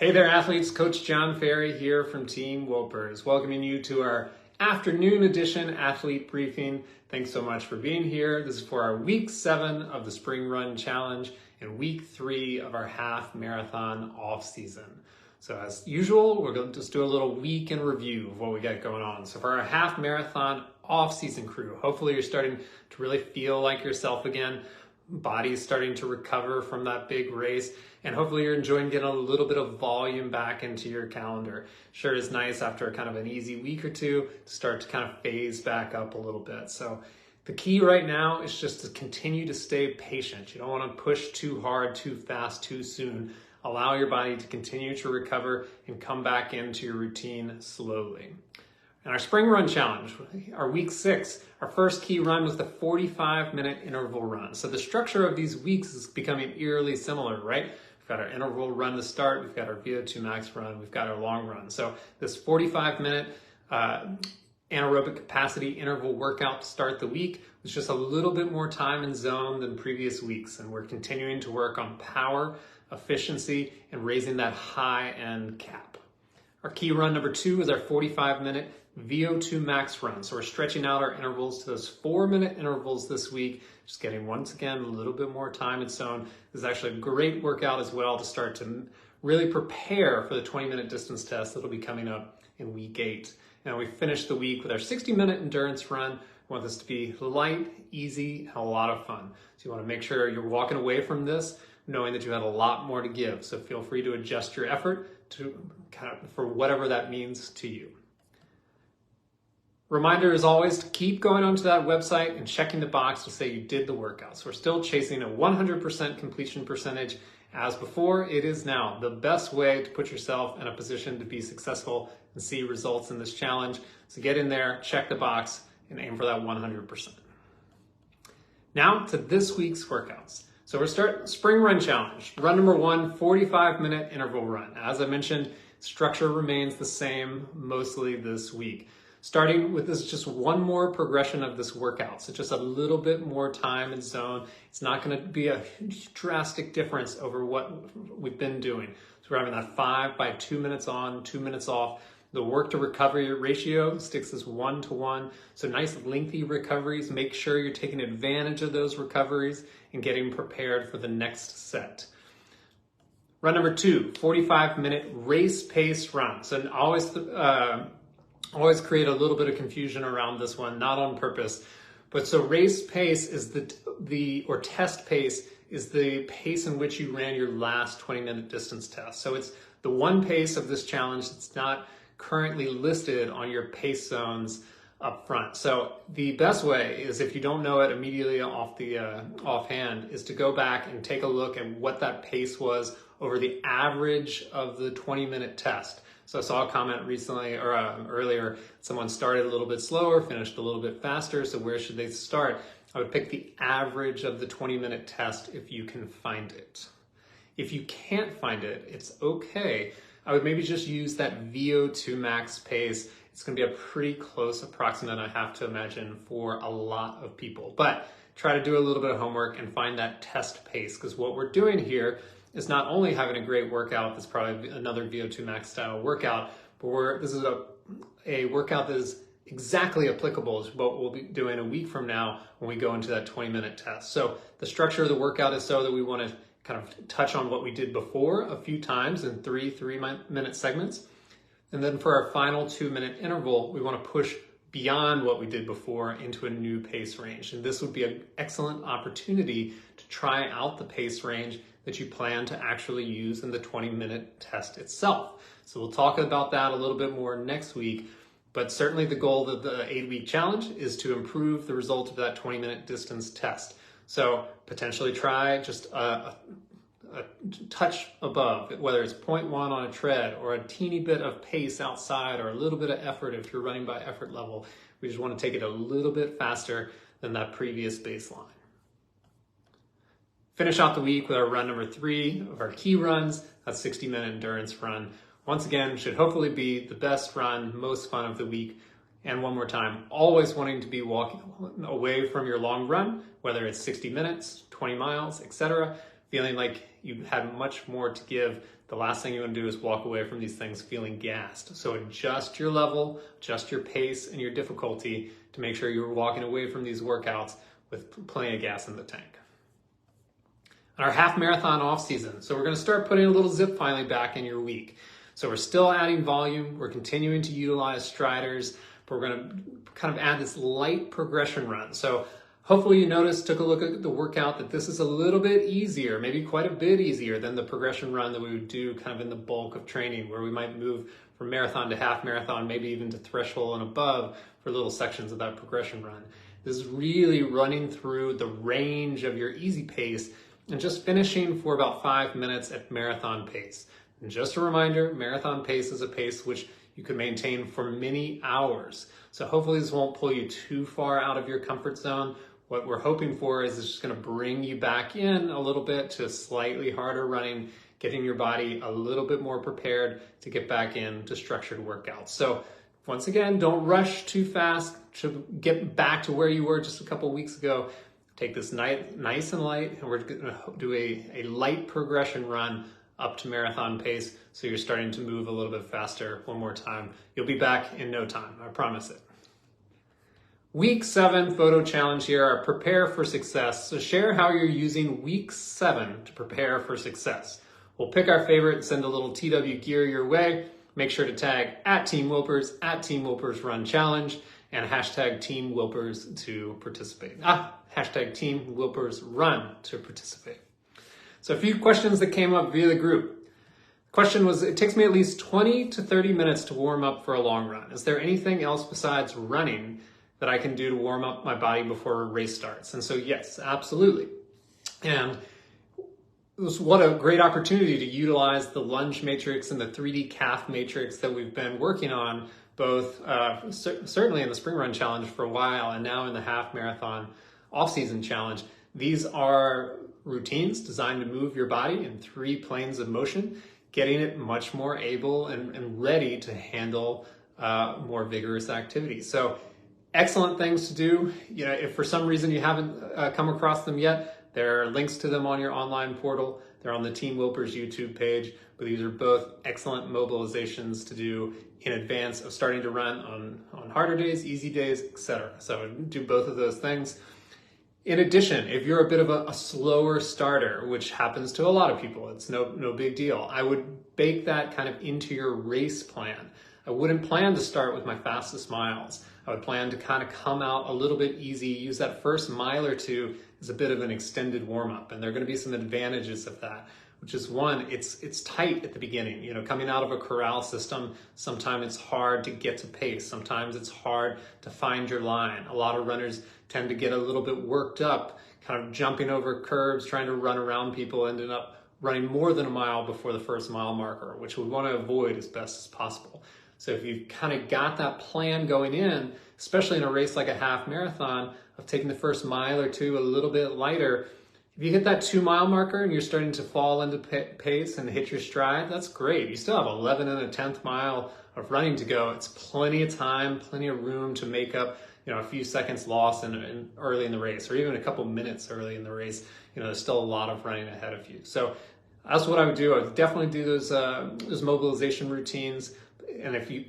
Hey there, athletes. Coach John Ferry here from Team Whoppers, welcoming you to our afternoon edition athlete briefing. Thanks so much for being here. This is for our week 7 of the Spring Run Challenge and week 3 of our half marathon off season. So as usual, we're going to just do a little week in review of what we got going on. So for our half marathon off season crew, hopefully you're starting to really feel like yourself again. Body's starting to recover from that big race, and hopefully you're enjoying getting a little bit of volume back into your calendar. Sure is nice after kind of an easy week or two to start to kind of phase back up a little bit. So the key right now is just to continue to stay patient. You don't want to push too hard, too fast, too soon. Allow your body to continue to recover and come back into your routine slowly. And our Spring Run Challenge, our week 6, our first key run was the 45-minute interval run. So the structure of these weeks is becoming eerily similar, right? We've got our interval run to start, we've got our VO2 max run, we've got our long run. So this 45-minute anaerobic capacity interval workout to start the week was just a little bit more time and zone than previous weeks. And we're continuing to work on power, efficiency, and raising that high-end cap. Our key run number 2 is our 45-minute VO2 max run. So we're stretching out our intervals to those 4-minute intervals this week, just getting, once again, a little bit more time and zone. This is actually a great workout as well to start to really prepare for the 20-minute distance test that'll be coming up in week 8. And we finish the week with our 60-minute endurance run. We want this to be light, easy, and a lot of fun. So you want to make sure you're walking away from this knowing that you had a lot more to give. So feel free to adjust your effort to for whatever that means to you. Reminder, as always, to keep going onto that website and checking the box to say you did the workout. So we're still chasing a 100% completion percentage as before. It is now the best way to put yourself in a position to be successful and see results in this challenge. So get in there, check the box, and aim for that 100%. Now to this week's workouts. So we're starting Spring Run Challenge. Run number 1, 45-minute interval run. As I mentioned, structure remains the same mostly this week. Starting with this, just one more progression of this workout. So just a little bit more time and zone. It's not going to be a drastic difference over what we've been doing. So we're having that 5 by 2 minutes on, 2 minutes off. The work to recovery ratio sticks as 1-to-1. So nice lengthy recoveries. Make sure you're taking advantage of those recoveries and getting prepared for the next set. Run number 2, 45-minute race pace run. So always create a little bit of confusion around this one, not on purpose. But so race pace is or test pace is the pace in which you ran your last 20-minute distance test. So it's the one pace of this challenge that's not currently listed on your pace zones up front. So the best way is, if you don't know it immediately offhand, is to go back and take a look at what that pace was over the average of the 20-minute test. So I saw a comment recently or earlier, someone started a little bit slower, finished a little bit faster. So where should they start? I would pick the average of the 20-minute test if you can find it. If you can't find it, it's okay. I would maybe just use that VO2 max pace. It's going to be a pretty close approximate, I have to imagine, for a lot of people. But try to do a little bit of homework and find that test pace, because what we're doing here is not only having a great workout, that's probably another VO2 max style workout, but this is a workout that is exactly applicable to what we'll be doing a week from now when we go into that 20-minute test. So the structure of the workout is so that we want to kind of touch on what we did before a few times in 3-minute segments. And then for our final 2-minute interval, we want to push beyond what we did before into a new pace range. And this would be an excellent opportunity to try out the pace range that you plan to actually use in the 20-minute test itself. So we'll talk about that a little bit more next week, but certainly the goal of the 8-week challenge is to improve the result of that 20-minute distance test. So potentially try just a touch above, whether it's 0.1 on a tread or a teeny bit of pace outside or a little bit of effort if you're running by effort level. We just want to take it a little bit faster than that previous baseline. Finish out the week with our run number 3 of our key runs, that 60-minute endurance run. Once again, should hopefully be the best run, most fun of the week. And one more time, always wanting to be walking away from your long run, whether it's 60 minutes, 20 miles, etc. feeling like you had much more to give, the last thing you want to do is walk away from these things feeling gassed. So adjust your level, adjust your pace and your difficulty to make sure you're walking away from these workouts with plenty of gas in the tank. Our half marathon off season. So we're going to start putting a little zip finally back in your week. So we're still adding volume. We're continuing to utilize striders, but we're going to kind of add this light progression run. So hopefully you noticed, took a look at the workout, that this is a little bit easier, maybe quite a bit easier than the progression run that we would do kind of in the bulk of training, where we might move from marathon to half marathon, maybe even to threshold and above for little sections of that progression run. This is really running through the range of your easy pace and just finishing for about 5 minutes at marathon pace. And just a reminder, marathon pace is a pace which you can maintain for many hours. So hopefully this won't pull you too far out of your comfort zone. What we're hoping for is it's just going to bring you back in a little bit to slightly harder running, getting your body a little bit more prepared to get back into structured workouts. So once again, don't rush too fast to get back to where you were just a couple weeks ago. Take this nice and light, and we're going to do a light progression run up to marathon pace, so you're starting to move a little bit faster one more time. You'll be back in no time, I promise it. Week 7 photo challenge here, our prepare for success. So share how you're using week 7 to prepare for success. We'll pick our favorite and send a little TW gear your way. Make sure to tag @TeamWilpers, @TeamWilpersRunChallenge, and hashtag Team Wilpers to participate. Hashtag Team Wilpers Run to participate. So a few questions that came up via the group. The question was, it takes me at least 20 to 30 minutes to warm up for a long run. Is there anything else besides running that I can do to warm up my body before a race starts? And so yes, absolutely. And what a great opportunity to utilize the lunge matrix and the 3D calf matrix that we've been working on, both certainly in the spring run challenge for a while and now in the half marathon off-season challenge. These are routines designed to move your body in 3 planes of motion, getting it much more able and ready to handle more vigorous activities. So excellent things to do. You know, if for some reason you haven't come across them yet, there are links to them on your online portal. They're on the Team Wilpers YouTube page, but these are both excellent mobilizations to do in advance of starting to run on harder days, easy days, etc. So do both of those things. In addition, if you're a bit of a slower starter, which happens to a lot of people, it's no big deal, I would bake that kind of into your race plan. I wouldn't plan to start with my fastest miles. I would plan to kind of come out a little bit easy, use that first mile or two as a bit of an extended warm-up. And there are going to be some advantages of that, which is one, it's tight at the beginning. You know, coming out of a corral system, sometimes it's hard to get to pace. Sometimes it's hard to find your line. A lot of runners tend to get a little bit worked up, kind of jumping over curbs, trying to run around people, ending up running more than a mile before the first mile marker, which we want to avoid as best as possible. So if you've kind of got that plan going in, especially in a race like a half marathon, of taking the first mile or two a little bit lighter, if you hit that 2 mile marker and you're starting to fall into pace and hit your stride, that's great. You still have 11 1/10 mile of running to go. It's plenty of time, plenty of room to make up, you know, a few seconds lost early in the race, or even a couple minutes early in the race. You know, there's still a lot of running ahead of you. So that's what I would do. I would definitely do those mobilization routines. And if you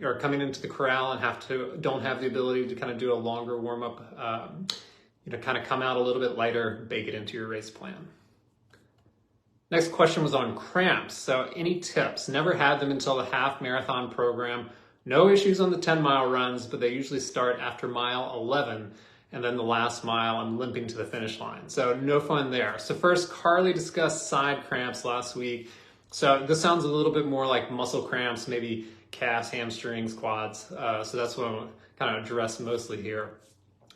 are coming into the corral and don't have the ability to kind of do a longer warm up, you know, kind of come out a little bit lighter, bake it into your race plan. Next question was on cramps. So any tips? Never had them until the half marathon program. No issues on the 10-mile runs, but they usually start after mile 11. And then the last mile, I'm limping to the finish line. So no fun there. So first, Carly discussed side cramps last week. So this sounds a little bit more like muscle cramps, maybe calves, hamstrings, quads. So that's what I'm kind of address mostly here.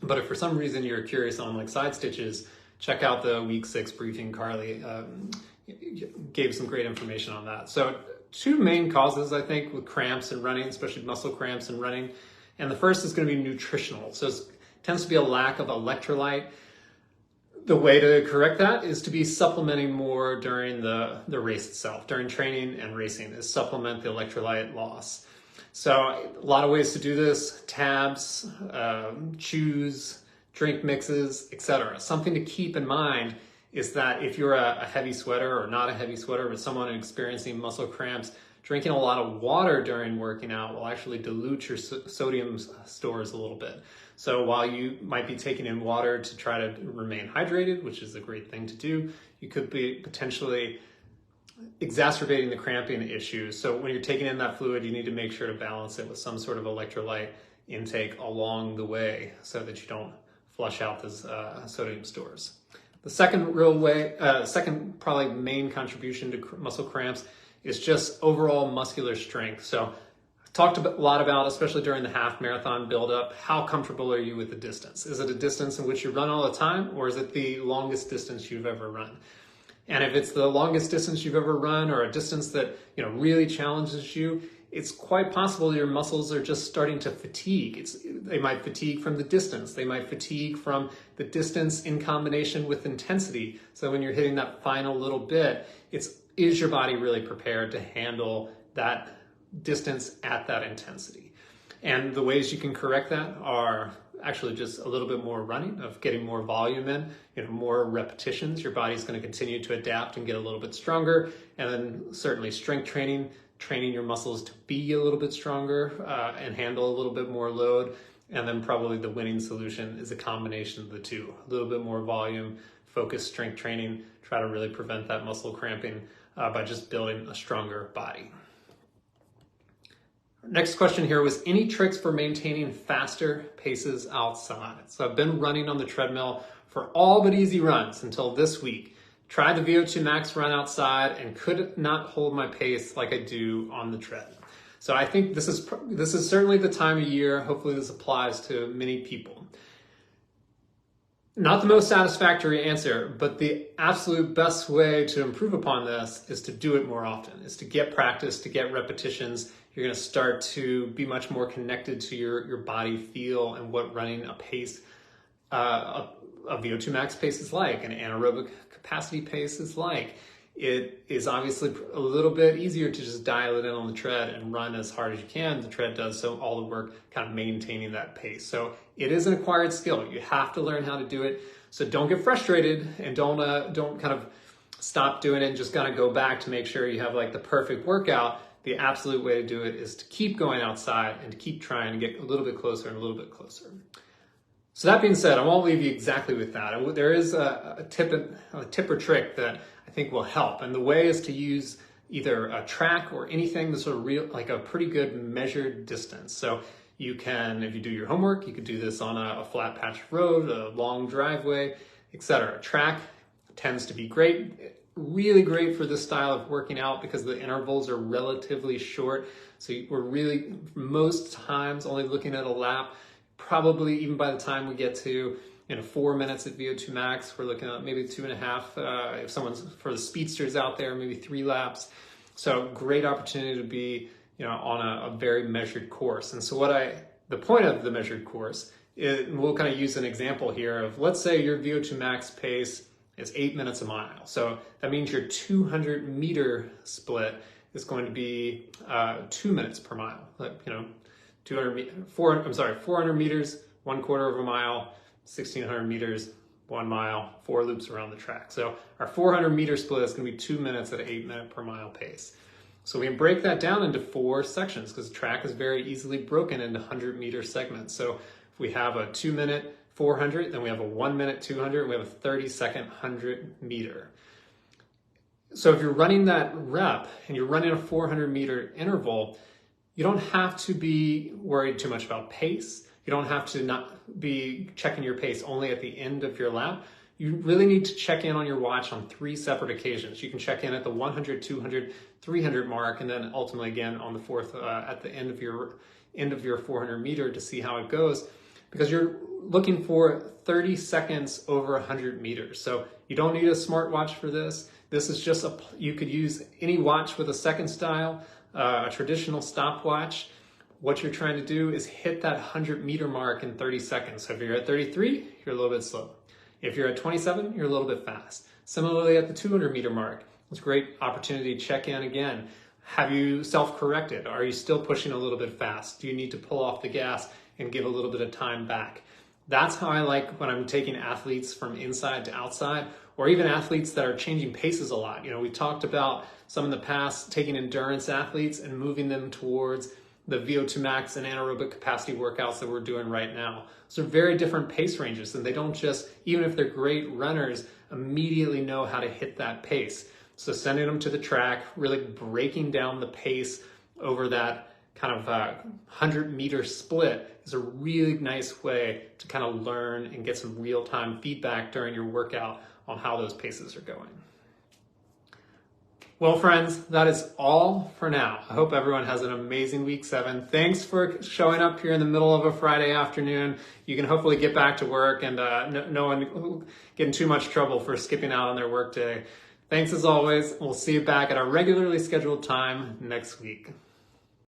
But if for some reason you're curious on like side stitches, check out the week 6 briefing. Carly gave some great information on that. So 2 main causes, I think, with cramps and running, especially muscle cramps and running. And the first is going to be nutritional. So it tends to be a lack of electrolyte. The way to correct that is to be supplementing more during the race itself, during training and racing, is supplement the electrolyte loss. So a lot of ways to do this: tabs, chews, drink mixes, etc. Something to keep in mind is that if you're a heavy sweater or not a heavy sweater, but someone experiencing muscle cramps, drinking a lot of water during working out will actually dilute your sodium stores a little bit. So while you might be taking in water to try to remain hydrated, which is a great thing to do, you could be potentially exacerbating the cramping issue. So when you're taking in that fluid, you need to make sure to balance it with some sort of electrolyte intake along the way so that you don't flush out those sodium stores. The second second probably main contribution to muscle cramps is just overall muscular strength. So I've talked a lot about, especially during the half marathon buildup, how comfortable are you with the distance? Is it a distance in which you run all the time, or is it the longest distance you've ever run? And if it's the longest distance you've ever run, or a distance that really challenges you, it's quite possible your muscles are just starting to fatigue. They might fatigue from the distance. They might fatigue from the distance in combination with intensity. So when you're hitting that final little bit, is your body really prepared to handle that distance at that intensity? And the ways you can correct that are actually just a little bit more running, of getting more volume in, more repetitions. Your body's going to continue to adapt and get a little bit stronger. And then certainly strength training your muscles to be a little bit stronger and handle a little bit more load. And then probably the winning solution is a combination of the two. A little bit more volume, focused strength training, try to really prevent that muscle cramping by just building a stronger body. Next question here was, any tricks for maintaining faster paces outside? So I've been running on the treadmill for all but easy runs until this week. Tried the VO2 max run outside and could not hold my pace like I do on the tread. So I think this is certainly the time of year. Hopefully this applies to many people. Not the most satisfactory answer, but the absolute best way to improve upon this is to do it more often, is to get practice, to get repetitions. You're going to start to be much more connected to your body feel and what running a pace, a VO2 max pace is like, an anaerobic capacity pace is like. It is obviously a little bit easier to just dial it in on the tread and run as hard as you can. The tread does so all the work kind of maintaining that pace. So it is an acquired skill. You have to learn how to do it. So don't get frustrated and don't kind of stop doing it and just kind of go back to make sure you have like the perfect workout. The absolute way to do it is to keep going outside and to keep trying to get a little bit closer and a little bit closer. So that being said, I won't leave you exactly with that. There is a tip or trick that I think will help. And the way is to use either a track or anything that's sort of like a pretty good measured distance. So you can, if you do your homework, you could do this on a flat patch of road, a long driveway, etc. Track tends to be great. Really great for this style of working out because the intervals are relatively short. So we're really, most times, only looking at a lap. Probably even by the time we get to 4 minutes at VO2 max, we're looking at maybe 2.5. If someone's, for the speedsters out there, maybe 3 laps. So great opportunity to be on a very measured course. And so the point of the measured course is, we'll kind of use an example here of, let's say your VO2 max pace is 8 minutes a mile. So that means your 200 meter split is going to be 2 minutes per mile. 400 meters, 1/4 of a mile, 1,600 meters, 1 mile, 4 loops around the track. So our 400 meter split is going to be 2 minutes at an 8 minute per mile pace. So we can break that down into 4 sections because the track is very easily broken into 100 meter segments. So if we have a 2 minute 400, then we have a 1 minute 200, and we have a 30-second 100 meter. So if you're running that rep and you're running a 400 meter interval, you don't have to be worried too much about pace. You don't have to not be checking your pace only at the end of your lap. You really need to check in on your watch on 3 separate occasions. You can check in at the 100, 200, 300 mark, and then ultimately again on the 4th at the end of your 400 meter to see how it goes, because you're looking for 30 seconds over 100 meters. So you don't need a smartwatch for this. This is just you could use any watch with a second style, a traditional stopwatch. What you're trying to do is hit that 100 meter mark in 30 seconds. So if you're at 33, you're a little bit slow. If you're at 27, you're a little bit fast. Similarly at the 200 meter mark, it's a great opportunity to check in again. Have you self-corrected? Are you still pushing a little bit fast? Do you need to pull off the gas and give a little bit of time back? That's how I like when I'm taking athletes from inside to outside, or even athletes that are changing paces a lot. We talked about some in the past taking endurance athletes and moving them towards the VO2 max and anaerobic capacity workouts that we're doing right now. So very different pace ranges, and they don't just, even if they're great runners, immediately know how to hit that pace. So sending them to the track, really breaking down the pace over that kind of 100-meter split is a really nice way to kind of learn and get some real-time feedback during your workout on how those paces are going. Well, friends, that is all for now. I hope everyone has an amazing week 7. Thanks for showing up here in the middle of a Friday afternoon. You can hopefully get back to work and no one get in too much trouble for skipping out on their work day. Thanks as always. We'll see you back at our regularly scheduled time next week.